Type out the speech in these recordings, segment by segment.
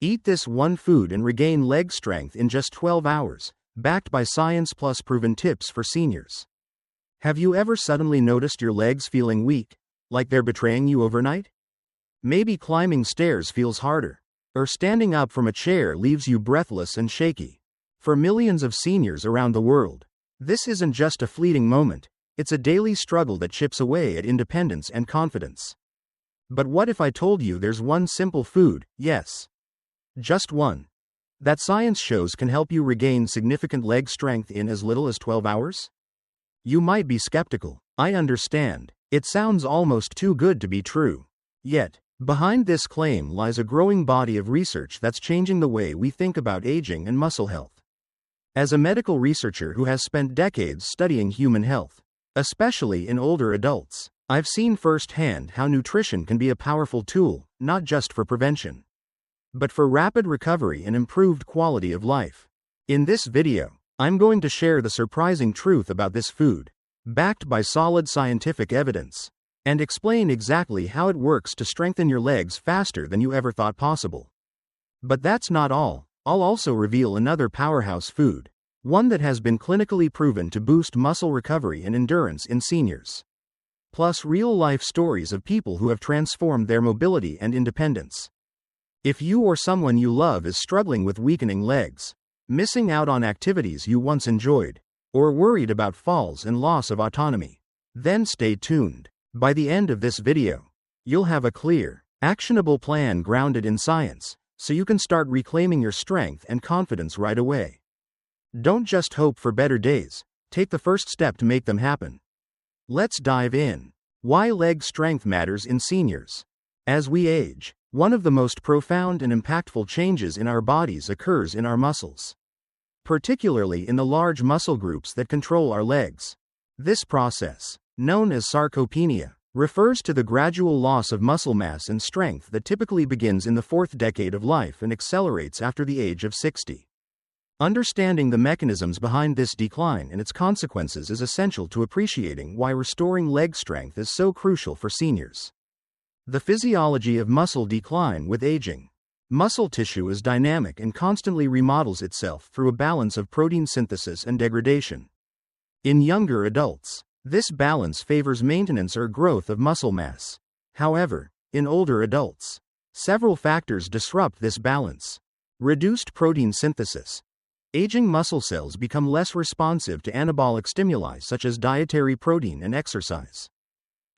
Eat this one food and regain leg strength in just 12 hours, backed by science plus proven tips for seniors. Have you ever suddenly noticed your legs feeling weak, like they're betraying you overnight? Maybe climbing stairs feels harder, or standing up from a chair leaves you breathless and shaky. For millions of seniors around the world, this isn't just a fleeting moment, it's a daily struggle that chips away at independence and confidence. But what if I told you there's one simple food, yes, just one, that science shows can help you regain significant leg strength in as little as 12 hours? You might be skeptical, I understand. It sounds almost too good to be true. Yet, behind this claim lies a growing body of research that's changing the way we think about aging and muscle health. As a medical researcher who has spent decades studying human health, especially in older adults, I've seen firsthand how nutrition can be a powerful tool, not just for prevention, but for rapid recovery and improved quality of life. In this video, I'm going to share the surprising truth about this food, backed by solid scientific evidence, and explain exactly how it works to strengthen your legs faster than you ever thought possible. But that's not all. I'll also reveal another powerhouse food, one that has been clinically proven to boost muscle recovery and endurance in seniors. Plus real-life stories of people who have transformed their mobility and independence. If you or someone you love is struggling with weakening legs, missing out on activities you once enjoyed, or worried about falls and loss of autonomy, then stay tuned. By the end of this video, you'll have a clear, actionable plan grounded in science, so you can start reclaiming your strength and confidence right away. Don't just hope for better days, take the first step to make them happen. Let's dive in. Why leg strength matters in seniors. As we age, one of the most profound and impactful changes in our bodies occurs in our muscles, particularly in the large muscle groups that control our legs. This process, known as sarcopenia, refers to the gradual loss of muscle mass and strength that typically begins in the fourth decade of life and accelerates after the age of 60. Understanding the mechanisms behind this decline and its consequences is essential to appreciating why restoring leg strength is so crucial for seniors. The physiology of muscle decline with aging. Muscle tissue is dynamic and constantly remodels itself through a balance of protein synthesis and degradation. In younger adults, this balance favors maintenance or growth of muscle mass. However, in older adults, several factors disrupt this balance. Reduced protein synthesis. Aging muscle cells become less responsive to anabolic stimuli such as dietary protein and exercise,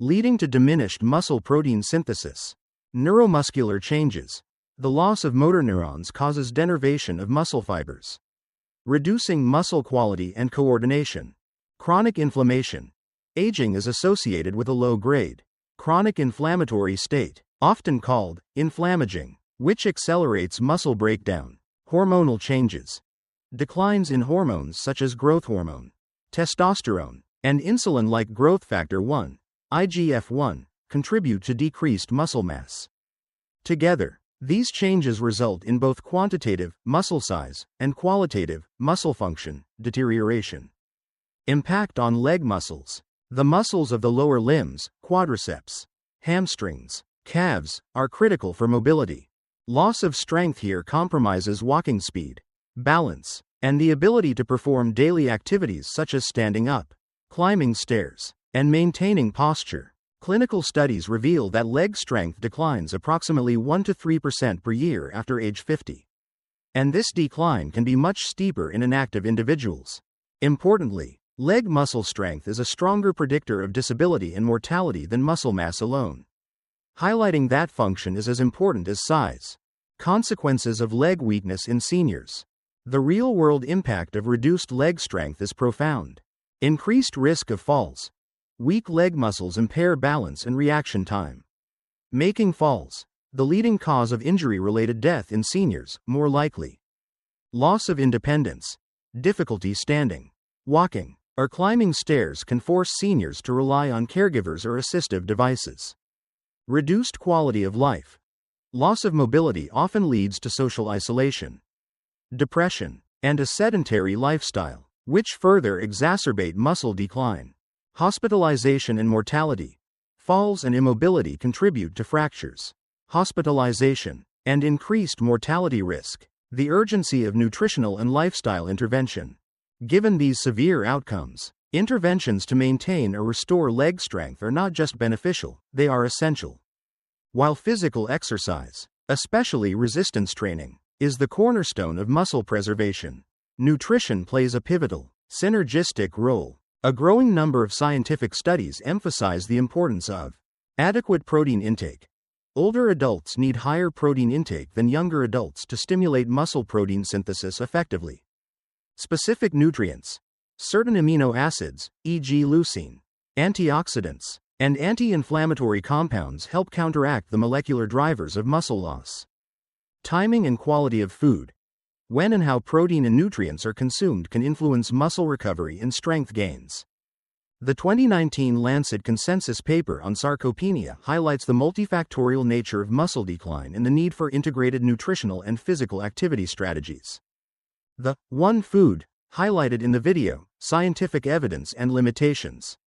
leading to diminished muscle protein synthesis. Neuromuscular changes. The loss of motor neurons causes denervation of muscle fibers, reducing muscle quality and coordination. Chronic inflammation. Aging is associated with a low-grade, chronic inflammatory state, often called inflammaging, which accelerates muscle breakdown. Hormonal changes. Declines in hormones such as growth hormone, testosterone, and insulin like growth factor 1, IGF-1, contribute to decreased muscle mass. Together, these changes result in both quantitative, muscle size, and qualitative, muscle function, deterioration. Impact on leg muscles. The muscles of the lower limbs, quadriceps, hamstrings, calves, are critical for mobility. Loss of strength here compromises walking speed, balance, and the ability to perform daily activities such as standing up, climbing stairs, and maintaining posture. Clinical studies reveal that leg strength declines approximately 1 to 3% per year after age 50. And this decline can be much steeper in inactive individuals. Importantly, leg muscle strength is a stronger predictor of disability and mortality than muscle mass alone. Highlighting that function is as important as size. Consequences of leg weakness in seniors. The real-world impact of reduced leg strength is profound. Increased risk of falls. Weak leg muscles impair balance and reaction time, making falls, the leading cause of injury-related death in seniors, more likely. Loss of independence. Difficulty standing, walking, or climbing stairs can force seniors to rely on caregivers or assistive devices. Reduced quality of life. Loss of mobility often leads to social isolation, depression, and a sedentary lifestyle, which further exacerbate muscle decline. Hospitalization and mortality. Falls and immobility contribute to fractures, hospitalization, and increased mortality risk. The urgency of nutritional and lifestyle intervention. Given these severe outcomes, interventions to maintain or restore leg strength are not just beneficial, they are essential. While physical exercise, especially resistance training, is the cornerstone of muscle preservation, nutrition plays a pivotal, synergistic role. A growing number of scientific studies emphasize the importance of adequate protein intake. Older adults need higher protein intake than younger adults to stimulate muscle protein synthesis effectively. Specific nutrients, certain amino acids, e.g., leucine, antioxidants, and anti-inflammatory compounds help counteract the molecular drivers of muscle loss. Timing and quality of food. When and how protein and nutrients are consumed can influence muscle recovery and strength gains. The 2019 Lancet Consensus paper on sarcopenia highlights the multifactorial nature of muscle decline and the need for integrated nutritional and physical activity strategies. The one food highlighted in the video, scientific evidence and limitations.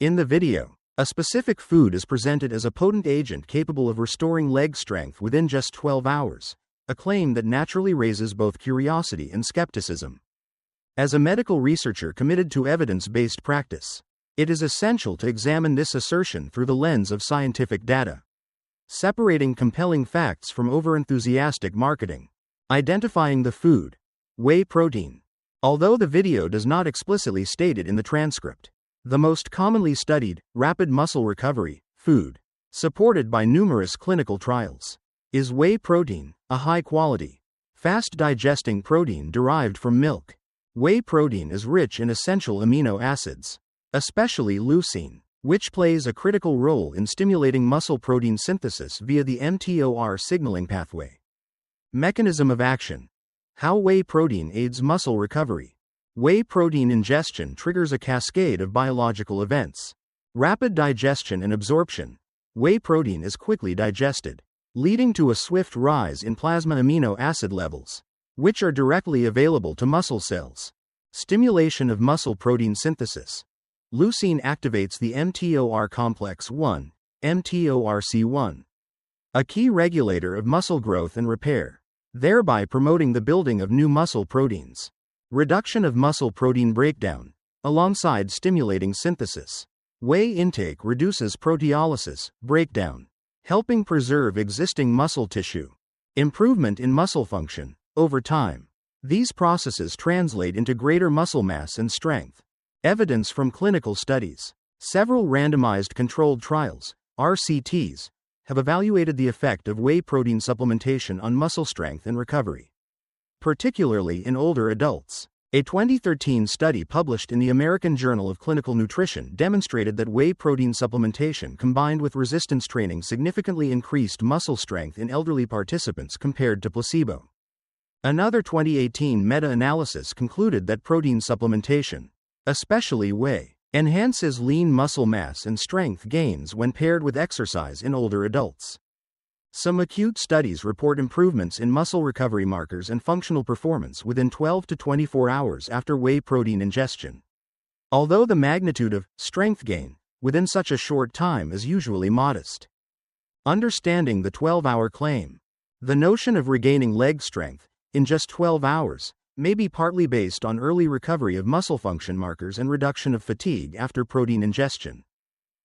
In the video, a specific food is presented as a potent agent capable of restoring leg strength within just 12 hours. A claim that naturally raises both curiosity and skepticism. As a medical researcher committed to evidence-based practice, it is essential to examine this assertion through the lens of scientific data. Separating compelling facts from overenthusiastic marketing. Identifying the food. Whey protein. Although the video does not explicitly state it in the transcript, the most commonly studied, rapid muscle recovery, food, supported by numerous clinical trials, is whey protein, a high-quality, fast-digesting protein derived from milk. Whey protein is rich in essential amino acids, especially leucine, which plays a critical role in stimulating muscle protein synthesis via the mTOR signaling pathway. Mechanism of action. How whey protein aids muscle recovery. Whey protein ingestion triggers a cascade of biological events. Rapid digestion and absorption. Whey protein is quickly digested, leading to a swift rise in plasma amino acid levels, which are directly available to muscle cells. Stimulation of muscle protein synthesis. Leucine activates the mTOR complex 1, mTORC1, a key regulator of muscle growth and repair, thereby promoting the building of new muscle proteins. Reduction of muscle protein breakdown, alongside stimulating synthesis. Whey intake reduces proteolysis, breakdown, helping preserve existing muscle tissue. Improvement in muscle function. Over time, these processes translate into greater muscle mass and strength. Evidence from clinical studies. Several randomized controlled trials, RCTs, have evaluated the effect of whey protein supplementation on muscle strength and recovery, particularly in older adults. A 2013 study published in the American Journal of Clinical Nutrition demonstrated that whey protein supplementation combined with resistance training significantly increased muscle strength in elderly participants compared to placebo. Another 2018 meta-analysis concluded that protein supplementation, especially whey, enhances lean muscle mass and strength gains when paired with exercise in older adults. Some acute studies report improvements in muscle recovery markers and functional performance within 12 to 24 hours after whey protein ingestion. Although the magnitude of strength gain within such a short time is usually modest. Understanding the 12-hour claim. The notion of regaining leg strength in just 12 hours may be partly based on early recovery of muscle function markers and reduction of fatigue after protein ingestion,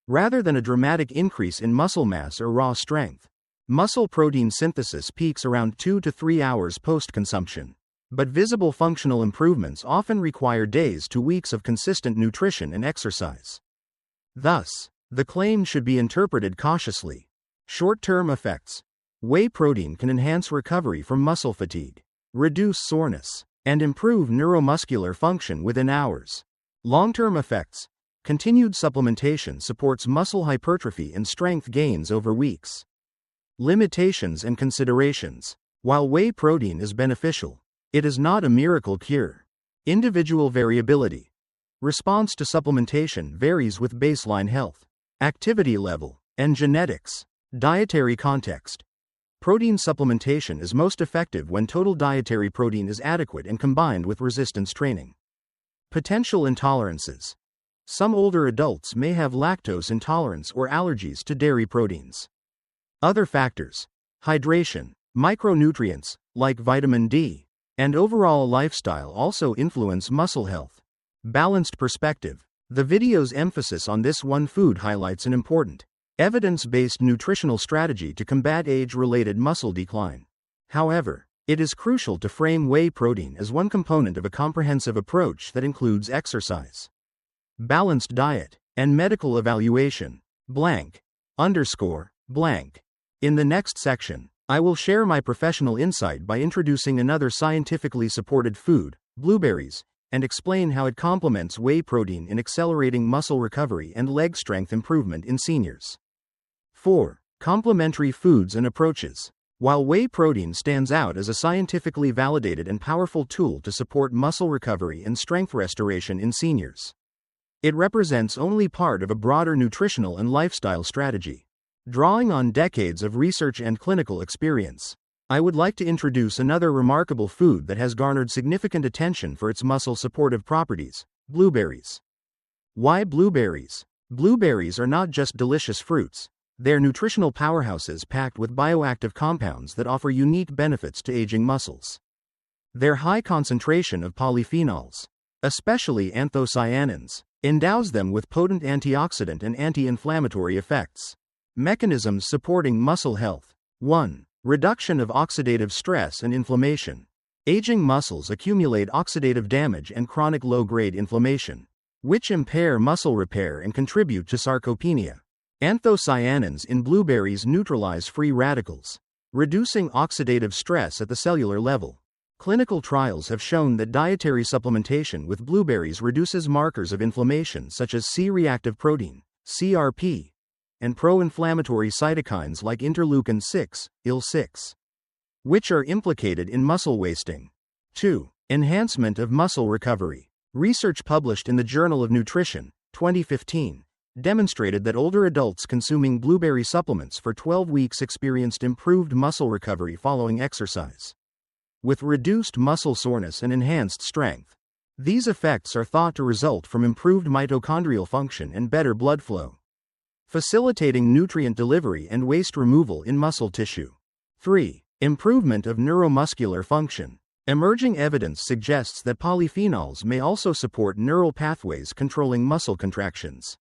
rather than a dramatic increase in muscle mass or raw strength. Muscle protein synthesis peaks around 2 to 3 hours post-consumption, but visible functional improvements often require days to weeks of consistent nutrition and exercise. Thus, the claim should be interpreted cautiously. Short-term effects. Whey protein can enhance recovery from muscle fatigue, reduce soreness, and improve neuromuscular function within hours. Long-term effects. Continued supplementation supports muscle hypertrophy and strength gains over weeks. Limitations and considerations. While whey protein is beneficial, it is not a miracle cure. Individual variability. Response to supplementation varies with baseline health, activity level, and genetics. Dietary context. Protein supplementation is most effective when total dietary protein is adequate and combined with resistance training. Potential intolerances. Some older adults may have lactose intolerance or allergies to dairy proteins. Other factors. Hydration. Micronutrients, like vitamin D, and overall lifestyle also influence muscle health. Balanced perspective. The video's emphasis on this one food highlights an important, evidence-based nutritional strategy to combat age-related muscle decline. However, it is crucial to frame whey protein as one component of a comprehensive approach that includes exercise, balanced diet, and medical evaluation. Blank. Underscore. Blank. In the next section, I will share my professional insight by introducing another scientifically supported food, blueberries, and explain how it complements whey protein in accelerating muscle recovery and leg strength improvement in seniors. 4. Complementary foods and approaches. While whey protein stands out as a scientifically validated and powerful tool to support muscle recovery and strength restoration in seniors, it represents only part of a broader nutritional and lifestyle strategy. Drawing on decades of research and clinical experience, I would like to introduce another remarkable food that has garnered significant attention for its muscle-supportive properties: blueberries. Why blueberries? Blueberries are not just delicious fruits. They're nutritional powerhouses packed with bioactive compounds that offer unique benefits to aging muscles. Their high concentration of polyphenols, especially anthocyanins, endows them with potent antioxidant and anti-inflammatory effects. Mechanisms supporting muscle health. 1. Reduction of oxidative stress and inflammation. Aging muscles accumulate oxidative damage and chronic low-grade inflammation, which impair muscle repair and contribute to sarcopenia. Anthocyanins in blueberries neutralize free radicals, reducing oxidative stress at the cellular level. Clinical trials have shown that dietary supplementation with blueberries reduces markers of inflammation such as C-reactive protein, CRP, and pro-inflammatory cytokines like interleukin-6, IL-6, which are implicated in muscle wasting. 2. Enhancement of muscle recovery. Research published in the Journal of Nutrition, 2015, demonstrated that older adults consuming blueberry supplements for 12 weeks experienced improved muscle recovery following exercise, with reduced muscle soreness and enhanced strength. These effects are thought to result from improved mitochondrial function and better blood flow, facilitating nutrient delivery and waste removal in muscle tissue. 3. Improvement of neuromuscular function. Emerging evidence suggests that polyphenols may also support neural pathways controlling muscle contractions,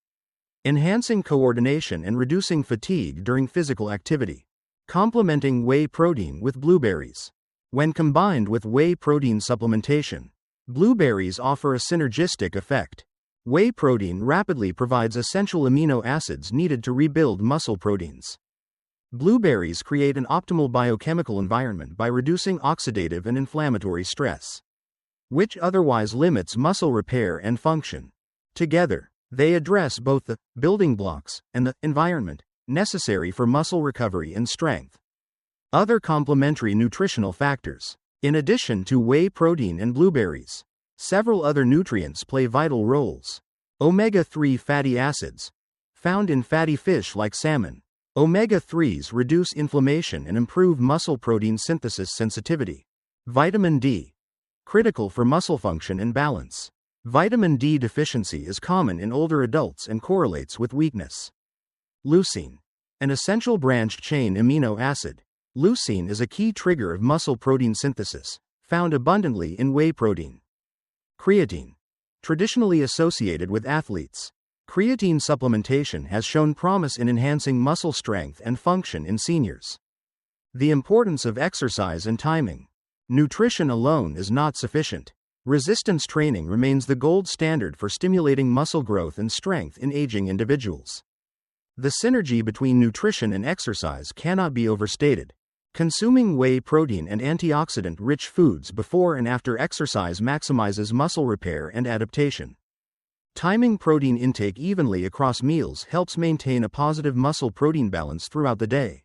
enhancing coordination and reducing fatigue during physical activity. Complementing whey protein with blueberries. When combined with whey protein supplementation, blueberries offer a synergistic effect. Whey protein rapidly provides essential amino acids needed to rebuild muscle proteins. Blueberries create an optimal biochemical environment by reducing oxidative and inflammatory stress, which otherwise limits muscle repair and function. Together, they address both the building blocks and the environment necessary for muscle recovery and strength. Other complementary nutritional factors. In addition to whey protein and blueberries, several other nutrients play vital roles. Omega-3 fatty acids, found in fatty fish like salmon. Omega-3s reduce inflammation and improve muscle protein synthesis sensitivity. Vitamin D, critical for muscle function and balance. Vitamin D deficiency is common in older adults and correlates with weakness. Leucine, an essential branched-chain amino acid. Leucine is a key trigger of muscle protein synthesis, found abundantly in whey protein. Creatine, traditionally associated with athletes. Creatine supplementation has shown promise in enhancing muscle strength and function in seniors. The importance of exercise and timing. Nutrition alone is not sufficient. Resistance training remains the gold standard for stimulating muscle growth and strength in aging individuals. The synergy between nutrition and exercise cannot be overstated. Consuming whey protein and antioxidant-rich foods before and after exercise maximizes muscle repair and adaptation. Timing protein intake evenly across meals helps maintain a positive muscle protein balance throughout the day.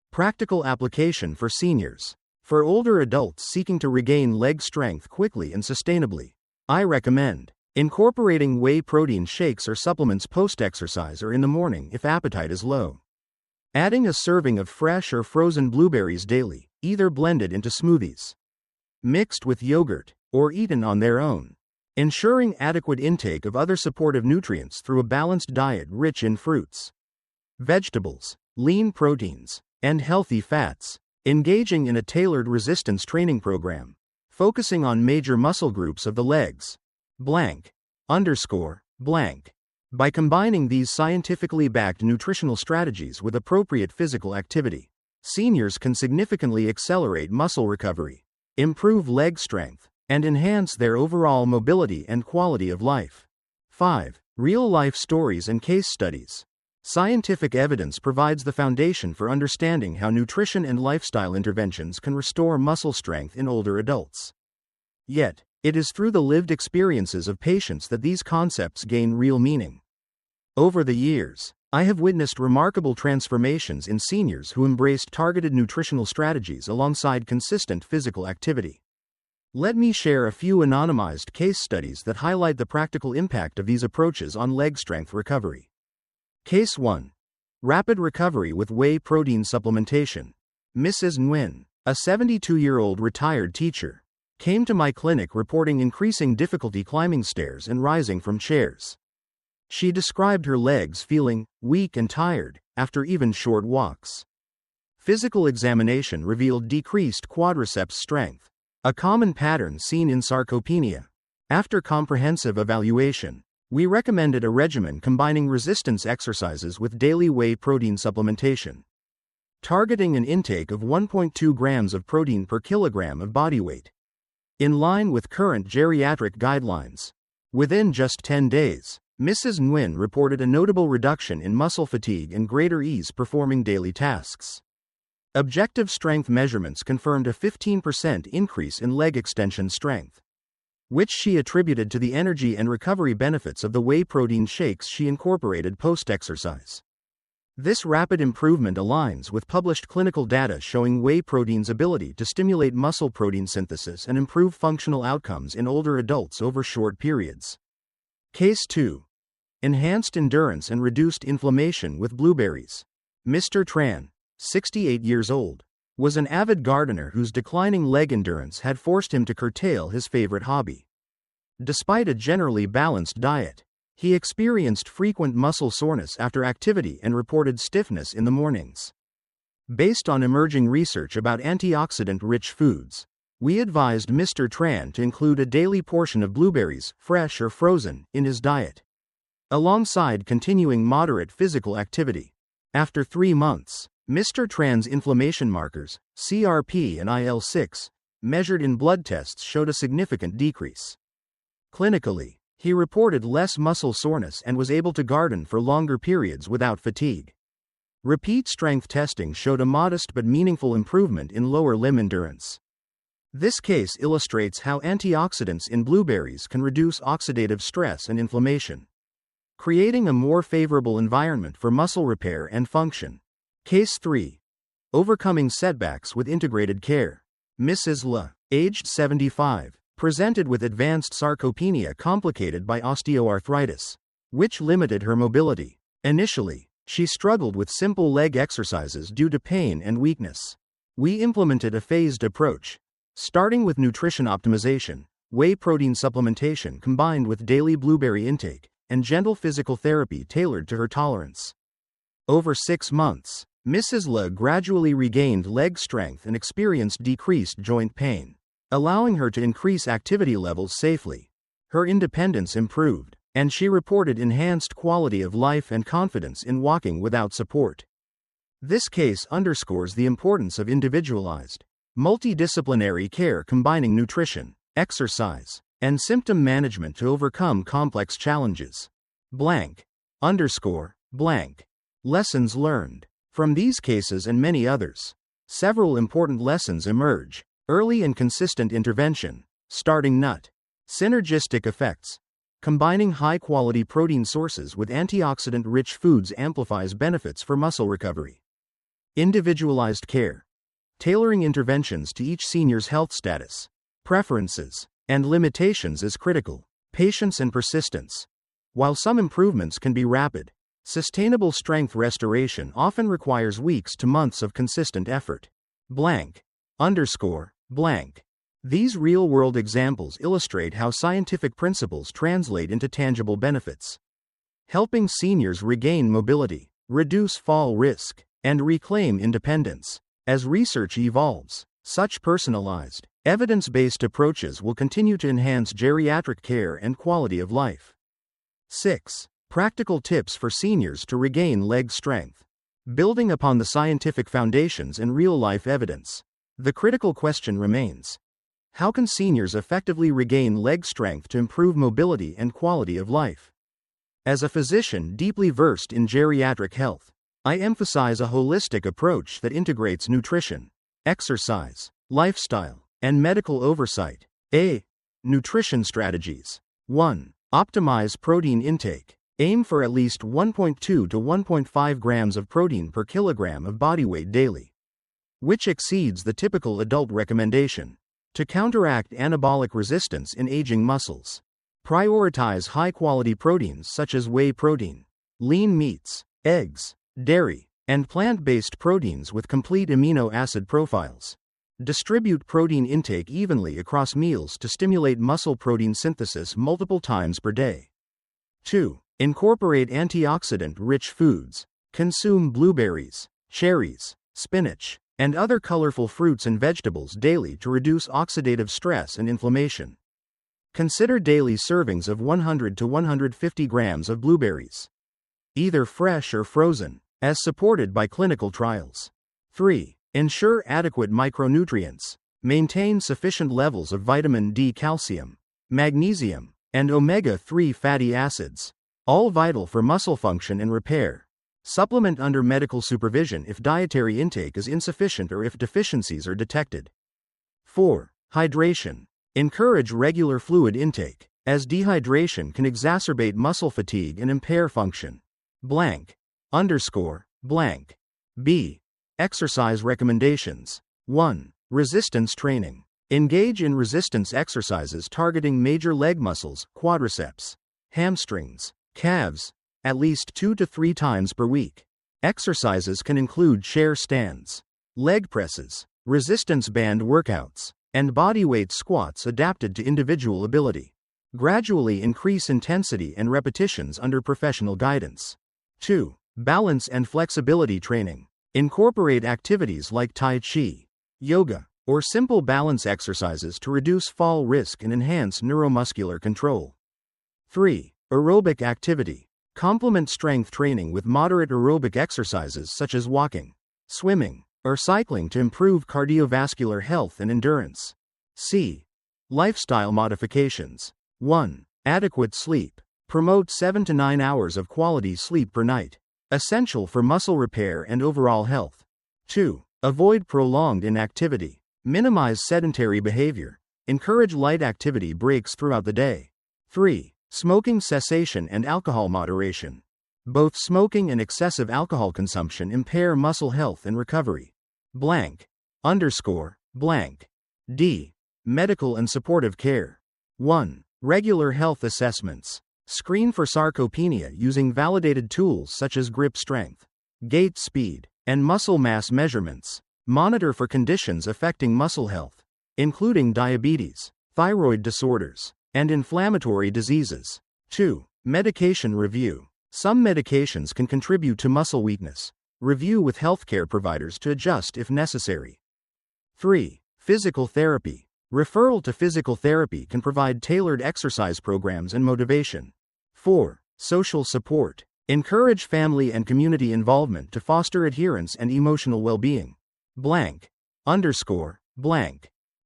Practical application for seniors. For older adults seeking to regain leg strength quickly and sustainably, I recommend incorporating whey protein shakes or supplements post-exercise or in the morning if appetite is low. Adding a serving of fresh or frozen blueberries daily, either blended into smoothies, mixed with yogurt, or eaten on their own. Ensuring adequate intake of other supportive nutrients through a balanced diet rich in fruits, vegetables, lean proteins, and healthy fats. engaging in a tailored resistance training program, focusing on major muscle groups of the legs. Blank. Underscore. Blank. By combining these scientifically backed nutritional strategies with appropriate physical activity, seniors can significantly accelerate muscle recovery, improve leg strength, and enhance their overall mobility and quality of life. 5. Real-life stories and case studies. Scientific evidence provides the foundation for understanding how nutrition and lifestyle interventions can restore muscle strength in older adults. Yet, it is through the lived experiences of patients that these concepts gain real meaning. Over the years, I have witnessed remarkable transformations in seniors who embraced targeted nutritional strategies alongside consistent physical activity. Let me share a few anonymized case studies that highlight the practical impact of these approaches on leg strength recovery. Case 1. Rapid recovery with whey protein supplementation. Mrs. Nguyen, a 72-year-old retired teacher, came to my clinic reporting increasing difficulty climbing stairs and rising from chairs. She described her legs feeling weak and tired after even short walks. Physical examination revealed decreased quadriceps strength, a common pattern seen in sarcopenia. After comprehensive evaluation, we recommended a regimen combining resistance exercises with daily whey protein supplementation, targeting an intake of 1.2 grams of protein per kilogram of body weight, in line with current geriatric guidelines. Within just 10 days, Mrs. Nguyen reported a notable reduction in muscle fatigue and greater ease performing daily tasks. Objective strength measurements confirmed a 15% increase in leg extension strength, which she attributed to the energy and recovery benefits of the whey protein shakes she incorporated post-exercise. This rapid improvement aligns with published clinical data showing whey protein's ability to stimulate muscle protein synthesis and improve functional outcomes in older adults over short periods. Case 2. Enhanced endurance and reduced inflammation with blueberries. Mr. Tran, 68 years old, was an avid gardener whose declining leg endurance had forced him to curtail his favorite hobby. Despite a generally balanced diet, he experienced frequent muscle soreness after activity and reported stiffness in the mornings. Based on emerging research about antioxidant-rich foods, we advised Mr. Tran to include a daily portion of blueberries, fresh or frozen, in his diet, alongside continuing moderate physical activity. After 3 months, Mr. Tran's inflammation markers, CRP and IL-6, measured in blood tests showed a significant decrease. Clinically, he reported less muscle soreness and was able to garden for longer periods without fatigue. Repeat strength testing showed a modest but meaningful improvement in lower limb endurance. This case illustrates how antioxidants in blueberries can reduce oxidative stress and inflammation, creating a more favorable environment for muscle repair and function. Case 3. Overcoming setbacks with integrated care. Mrs. Le, aged 75, presented with advanced sarcopenia complicated by osteoarthritis, which limited her mobility. Initially, she struggled with simple leg exercises due to pain and weakness. We implemented a phased approach, starting with nutrition optimization, whey protein supplementation combined with daily blueberry intake, and gentle physical therapy tailored to her tolerance. Over 6 months, Mrs. Le gradually regained leg strength and experienced decreased joint pain, allowing her to increase activity levels safely. Her independence improved, and she reported enhanced quality of life and confidence in walking without support. This case underscores the importance of individualized, multidisciplinary care combining nutrition, exercise, and symptom management to overcome complex challenges. Blank. Underscore. Blank. Lessons learned. From these cases and many others, several important lessons emerge. Early and consistent intervention. Starting nut. Synergistic effects. Combining high-quality protein sources with antioxidant-rich foods amplifies benefits for muscle recovery. Individualized care. Tailoring interventions to each senior's health status, preferences, and limitations is critical. Patience and persistence. While some improvements can be rapid, sustainable strength restoration often requires weeks to months of consistent effort. Blank. Underscore. Blank. These real-world examples illustrate how scientific principles translate into tangible benefits, helping seniors regain mobility, reduce fall risk, and reclaim independence. As research evolves, such personalized, evidence-based approaches will continue to enhance geriatric care and quality of life. 6. Practical tips for seniors to regain leg strength. Building upon the scientific foundations and real-life evidence, the critical question remains: how can seniors effectively regain leg strength to improve mobility and quality of life? As a physician deeply versed in geriatric health, I emphasize a holistic approach that integrates nutrition, exercise, lifestyle, and medical oversight. A. Nutrition strategies. 1. Optimize protein intake. Aim for at least 1.2 to 1.5 grams of protein per kilogram of body weight daily, which exceeds the typical adult recommendation. To counteract anabolic resistance in aging muscles, prioritize high-quality proteins such as whey protein, lean meats, eggs, dairy, and plant-based proteins with complete amino acid profiles. Distribute protein intake evenly across meals to stimulate muscle protein synthesis multiple times per day. 2. Incorporate antioxidant-rich foods. Consume blueberries, cherries, spinach, and other colorful fruits and vegetables daily to reduce oxidative stress and inflammation. Consider daily servings of 100 to 150 grams of blueberries, either fresh or frozen, as supported by clinical trials. 3. Ensure adequate micronutrients. Maintain sufficient levels of vitamin D, calcium, magnesium, and omega-3 fatty acids, all vital for muscle function and repair. Supplement under medical supervision if dietary intake is insufficient or if deficiencies are detected. 4. Hydration. Encourage regular fluid intake, as dehydration can exacerbate muscle fatigue and impair function. B. Exercise recommendations. 1. Resistance training. Engage in resistance exercises targeting major leg muscles, quadriceps, hamstrings, calves, at least 2 to 3 times per week. Exercises can include chair stands, leg presses, resistance band workouts, and bodyweight squats adapted to individual ability. Gradually increase intensity and repetitions under professional guidance. 2. Balance and flexibility training. Incorporate activities like Tai Chi, yoga, or simple balance exercises to reduce fall risk and enhance neuromuscular control. 3. Aerobic activity. Complement strength training with moderate aerobic exercises such as walking, swimming, or cycling to improve cardiovascular health and endurance. C. Lifestyle modifications. 1. Adequate sleep. Promote 7 to 9 hours of quality sleep per night, essential for muscle repair and overall health. 2. Avoid prolonged inactivity. Minimize sedentary behavior. Encourage light activity breaks throughout the day. 3. Smoking cessation and alcohol moderation. Both smoking and excessive alcohol consumption impair muscle health and recovery. D. Medical and supportive care. 1. Regular health assessments. Screen for sarcopenia using validated tools such as grip strength, gait speed, and muscle mass measurements. Monitor for conditions affecting muscle health, including diabetes, thyroid disorders, and inflammatory diseases. 2. Medication review. Some medications can contribute to muscle weakness. Review with healthcare providers to adjust if necessary. 3. Physical therapy. Referral to physical therapy can provide tailored exercise programs and motivation. 4. Social support. Encourage family and community involvement to foster adherence and emotional well-being.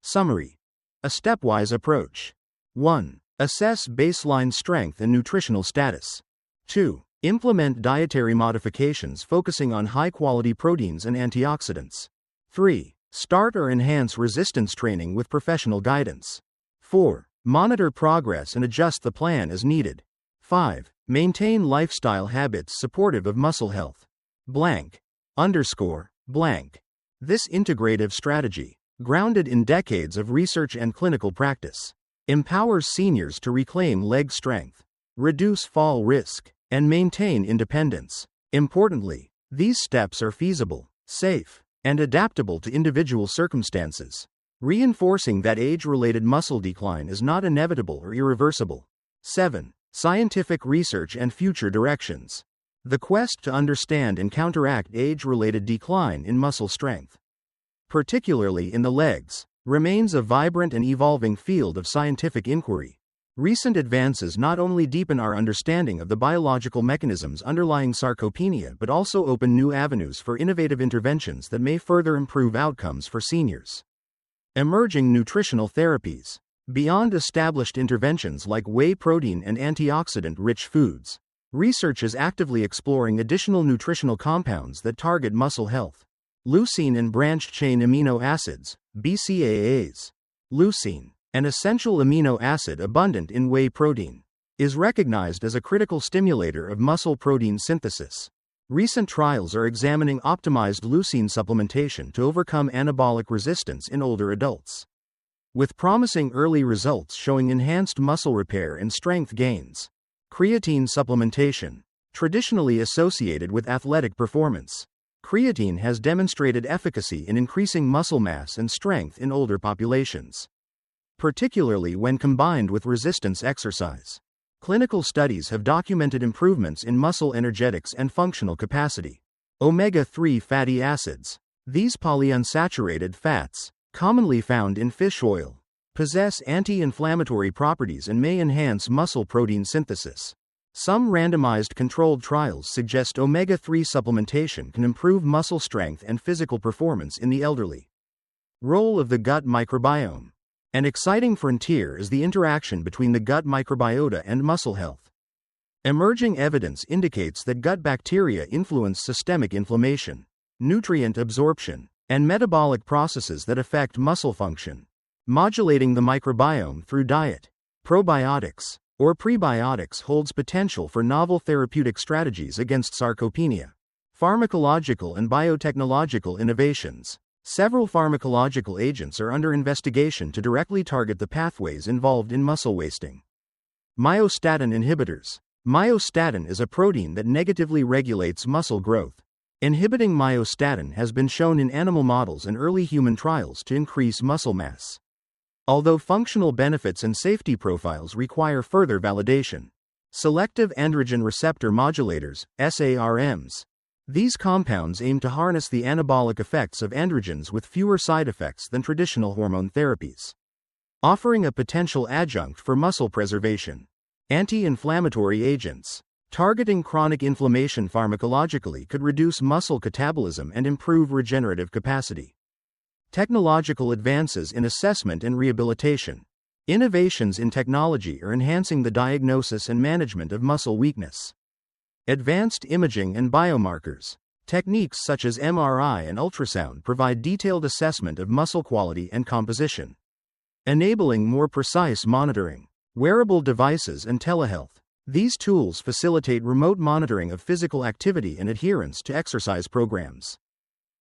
Summary. A stepwise approach. 1. Assess baseline strength and nutritional status. 2. Implement dietary modifications focusing on high-quality proteins and antioxidants. 3. Start or enhance resistance training with professional guidance. 4. Monitor progress and adjust the plan as needed. 5. Maintain lifestyle habits supportive of muscle health. This integrative strategy, grounded in decades of research and clinical practice, empowers seniors to reclaim leg strength, reduce fall risk, and maintain independence. Importantly, these steps are feasible, safe, and adaptable to individual circumstances, reinforcing that age-related muscle decline is not inevitable or irreversible. 7. Scientific research and future directions. The quest to understand and counteract age-related decline in muscle strength particularly in the legs, remains a vibrant and evolving field of scientific inquiry. Recent advances not only deepen our understanding of the biological mechanisms underlying sarcopenia but also open new avenues for innovative interventions that may further improve outcomes for seniors. Emerging nutritional therapies. Beyond established interventions like whey protein and antioxidant-rich foods, research is actively exploring additional nutritional compounds that target muscle health. Leucine and branched-chain amino acids, BCAAs. Leucine, an essential amino acid abundant in whey protein, is recognized as a critical stimulator of muscle protein synthesis. Recent trials are examining optimized leucine supplementation to overcome anabolic resistance in older adults, with promising early results showing enhanced muscle repair and strength gains. Creatine supplementation, traditionally associated with athletic performance. Creatine has demonstrated efficacy in increasing muscle mass and strength in older populations, particularly when combined with resistance exercise. Clinical studies have documented improvements in muscle energetics and functional capacity. Omega-3 fatty acids. These polyunsaturated fats, commonly found in fish oil, possess anti-inflammatory properties and may enhance muscle protein synthesis. Some randomized controlled trials suggest omega-3 supplementation can improve muscle strength and physical performance in the elderly. Role of the gut microbiome. An exciting frontier is the interaction between the gut microbiota and muscle health. Emerging evidence indicates that gut bacteria influence systemic inflammation, nutrient absorption, and metabolic processes that affect muscle function. Modulating the microbiome through diet, probiotics, or prebiotics holds potential for novel therapeutic strategies against sarcopenia. Pharmacological and biotechnological innovations. Several pharmacological agents are under investigation to directly target the pathways involved in muscle wasting. Myostatin inhibitors. Myostatin is a protein that negatively regulates muscle growth. Inhibiting myostatin has been shown in animal models and early human trials to increase muscle mass, although functional benefits and safety profiles require further validation. Selective androgen receptor modulators, SARMs. These compounds aim to harness the anabolic effects of androgens with fewer side effects than traditional hormone therapies, offering a potential adjunct for muscle preservation. Anti-inflammatory agents. Targeting chronic inflammation pharmacologically could reduce muscle catabolism and improve regenerative capacity. Technological advances in assessment and rehabilitation. Innovations in technology are enhancing the diagnosis and management of muscle weakness. Advanced imaging and biomarkers. Techniques such as MRI and ultrasound provide detailed assessment of muscle quality and composition, enabling more precise monitoring. Wearable devices and telehealth. These tools facilitate remote monitoring of physical activity and adherence to exercise programs,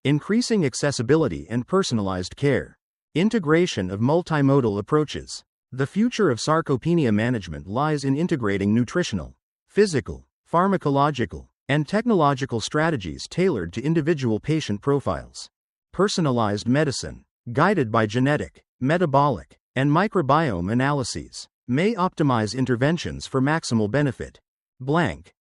increasing accessibility and personalized care. Integration of multimodal approaches. The future of sarcopenia management lies in integrating nutritional, physical, pharmacological, and technological strategies tailored to individual patient profiles. Personalized medicine, guided by genetic, metabolic, and microbiome analyses, may optimize interventions for maximal benefit. Blank.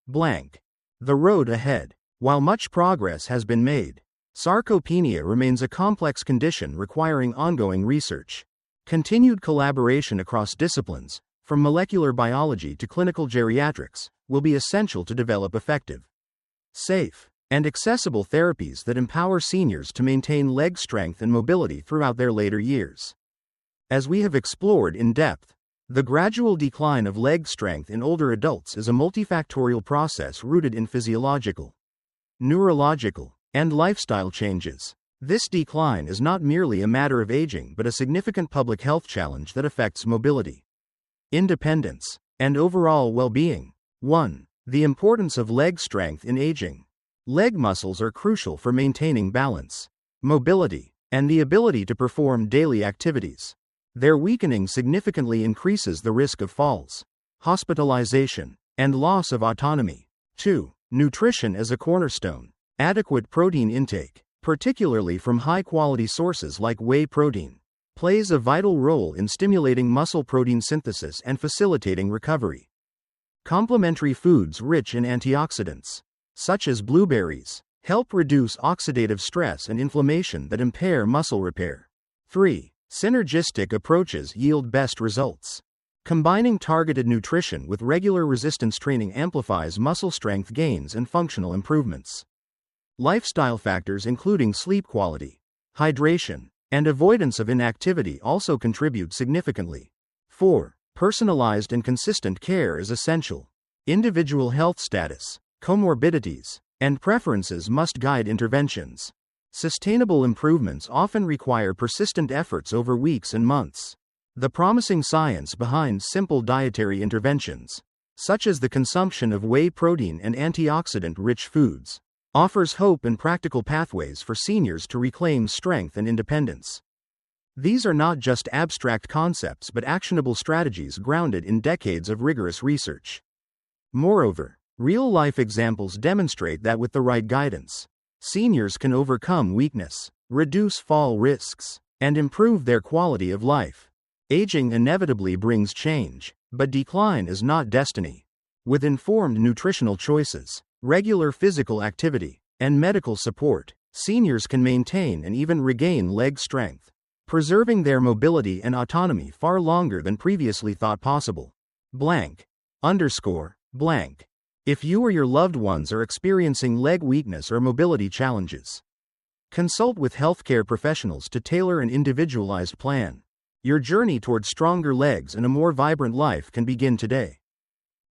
Blank. The road ahead. While much progress has been made, sarcopenia remains a complex condition requiring ongoing research. Continued collaboration across disciplines, from molecular biology to clinical geriatrics, will be essential to develop effective, safe, and accessible therapies that empower seniors to maintain leg strength and mobility throughout their later years. As we have explored in depth, the gradual decline of leg strength in older adults is a multifactorial process rooted in physiological, neurological, and lifestyle changes. This decline is not merely a matter of aging but a significant public health challenge that affects mobility, independence, and overall well-being. 1. The importance of leg strength in aging. Leg muscles are crucial for maintaining balance, mobility, and the ability to perform daily activities. Their weakening significantly increases the risk of falls, hospitalization, and loss of autonomy. 2. Nutrition as a cornerstone. Adequate protein intake, particularly from high-quality sources like whey protein, plays a vital role in stimulating muscle protein synthesis and facilitating recovery. Complementary foods rich in antioxidants, such as blueberries, Help reduce oxidative stress and inflammation that impair muscle repair. 3. Synergistic approaches yield best results. Combining targeted nutrition with regular resistance training amplifies muscle strength gains and functional improvements. Lifestyle factors including sleep quality, hydration, and avoidance of inactivity also contribute significantly. 4. Personalized and consistent care is essential. Individual health status, comorbidities, and preferences must guide interventions. Sustainable improvements often require persistent efforts over weeks and months. The promising science behind simple dietary interventions, such as the consumption of whey protein and antioxidant-rich foods, offers hope and practical pathways for seniors to reclaim strength and independence. These are not just abstract concepts but actionable strategies grounded in decades of rigorous research. Moreover, real-life examples demonstrate that with the right guidance, seniors can overcome weakness, reduce fall risks, and improve their quality of life. Aging inevitably brings change, but decline is not destiny. With informed nutritional choices, regular physical activity, and medical support, seniors can maintain and even regain leg strength, preserving their mobility and autonomy far longer than previously thought possible. Blank. If you or your loved ones are experiencing leg weakness or mobility challenges, consult with healthcare professionals to tailor an individualized plan. Your journey toward stronger legs and a more vibrant life can begin today.